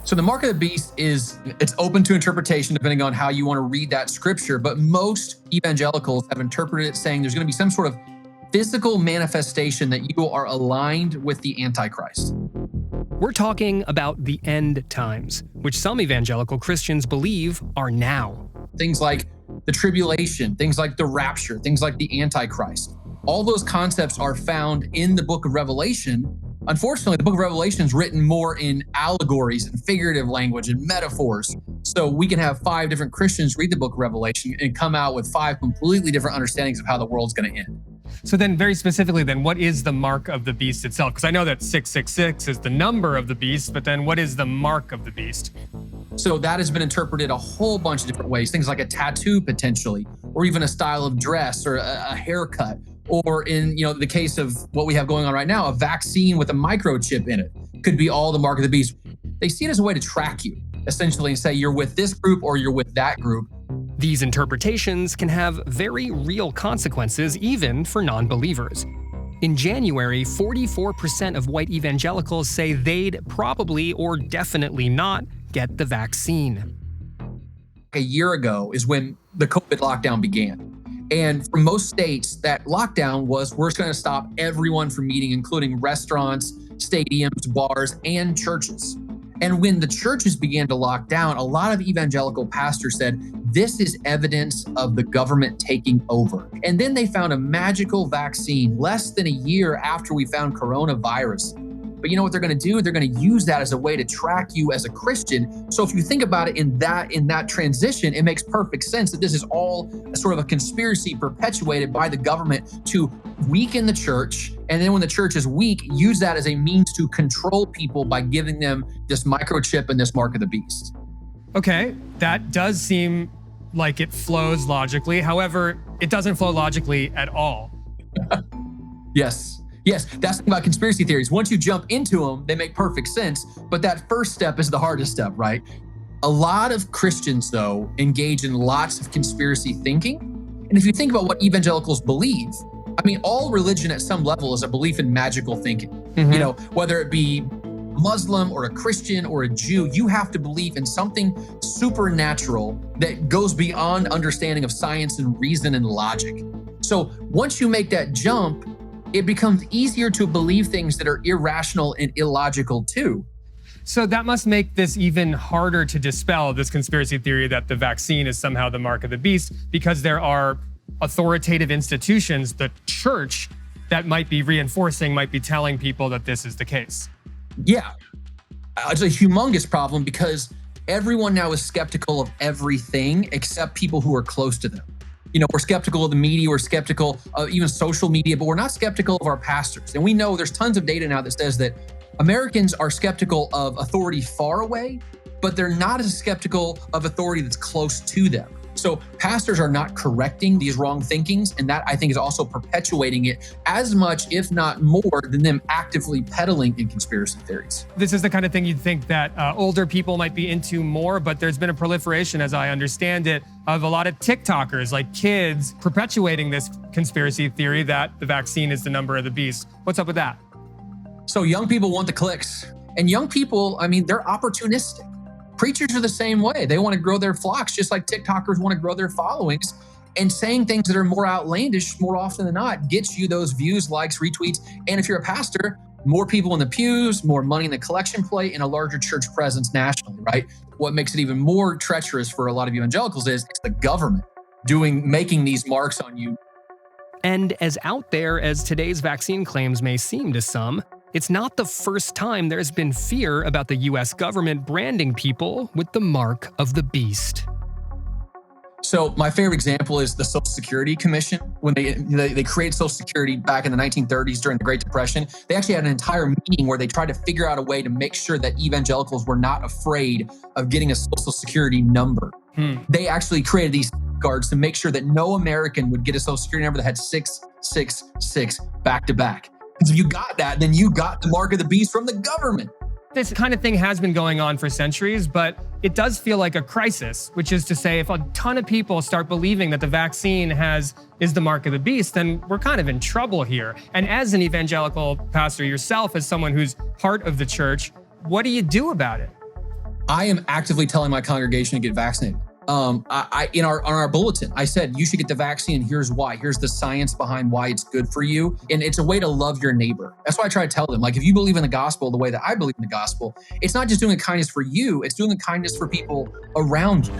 So the mark of the beast it's open to interpretation depending on how you want to read that scripture, but most evangelicals have interpreted it saying there's going to be some sort of physical manifestation that you are aligned with the antichrist. We're talking about the end times, which some evangelical Christians believe are now. Things like the tribulation, things like the rapture, things like the antichrist. All those concepts are found in the book of Revelation. Unfortunately, the book of Revelation is written more in allegories and figurative language and metaphors. So we can have 5 different Christians read the book of Revelation and come out with 5 completely different understandings of how the world's going to end. So then very specifically then, what is the mark of the beast itself? Because I know that 666 is the number of the beast, but then what is the mark of the beast? So that has been interpreted a whole bunch of different ways. Things like a tattoo potentially, or even a style of dress or a haircut. Or in the case of what we have going on right now, a vaccine with a microchip in it could be all the mark of the beast. They see it as a way to track you, essentially, and say you're with this group or you're with that group. These interpretations can have very real consequences, even for non-believers. In January, 44% of white evangelicals say they'd probably or definitely not get the vaccine. A year ago is when the COVID lockdown began. And for most states, that lockdown was, we're just going to stop everyone from meeting, including restaurants, stadiums, bars, and churches. And when the churches began to lock down, a lot of evangelical pastors said, this is evidence of the government taking over. And then they found a magical vaccine less than a year after we found coronavirus. But you know what they're going to do? They're going to use that as a way to track you as a Christian. So if you think about it in that transition, it makes perfect sense that this is all sort of a conspiracy perpetuated by the government to weaken the church. And then when the church is weak, use that as a means to control people by giving them this microchip and this mark of the beast. Okay, that does seem like it flows logically. However, it doesn't flow logically at all. Yes, that's the thing about conspiracy theories. Once you jump into them, they make perfect sense. But that first step is the hardest step, right? A lot of Christians, though, engage in lots of conspiracy thinking. And if you think about what evangelicals believe, I mean, all religion at some level is a belief in magical thinking. Mm-hmm. Whether it be Muslim or a Christian or a Jew, you have to believe in something supernatural that goes beyond understanding of science and reason and logic. So once you make that jump, it becomes easier to believe things that are irrational and illogical too. So that must make this even harder to dispel, this conspiracy theory that the vaccine is somehow the mark of the beast, because there are authoritative institutions, the church, that might be telling people that this is the case. Yeah, it's a humongous problem because everyone now is skeptical of everything except people who are close to them. We're skeptical of the media, we're skeptical of even social media, but we're not skeptical of our pastors. And we know there's tons of data now that says that Americans are skeptical of authority far away, but they're not as skeptical of authority that's close to them. So pastors are not correcting these wrong thinkings, and that I think is also perpetuating it as much, if not more, than them actively peddling in conspiracy theories. This is the kind of thing you'd think that older people might be into more, but there's been a proliferation, as I understand it, of a lot of TikTokers, like kids, perpetuating this conspiracy theory that the vaccine is the number of the beast. What's up with that? So young people want the clicks, and young people, they're opportunistic. Preachers are the same way. They want to grow their flocks just like TikTokers want to grow their followings. And saying things that are more outlandish more often than not gets you those views, likes, retweets. And if you're a pastor, more people in the pews, more money in the collection plate, and a larger church presence nationally, right? What makes it even more treacherous for a lot of evangelicals is it's the government making these marks on you. And as out there as today's vaccine claims may seem to some, it's not the first time there's been fear about the US government branding people with the mark of the beast. So my favorite example is the Social Security Commission. When they created Social Security back in the 1930s during the Great Depression, they actually had an entire meeting where they tried to figure out a way to make sure that evangelicals were not afraid of getting a Social Security number. They actually created these guards to make sure that no American would get a Social Security number that had 666 back to back. Because if you got that, then you got the mark of the beast from the government. this kind of thing has been going on for centuries, but it does feel like a crisis, which is to say, if a ton of people start believing that the vaccine is the mark of the beast, then we're kind of in trouble here. And as an evangelical pastor yourself, as someone who's part of the church, what do you do about it? I am actively telling my congregation to get vaccinated. On our bulletin, I said, you should get the vaccine. Here's why. Here's the science behind why it's good for you. And it's a way to love your neighbor. That's why I try to tell them, like, if you believe in the gospel the way that I believe in the gospel, it's not just doing a kindness for you, it's doing a kindness for people around you.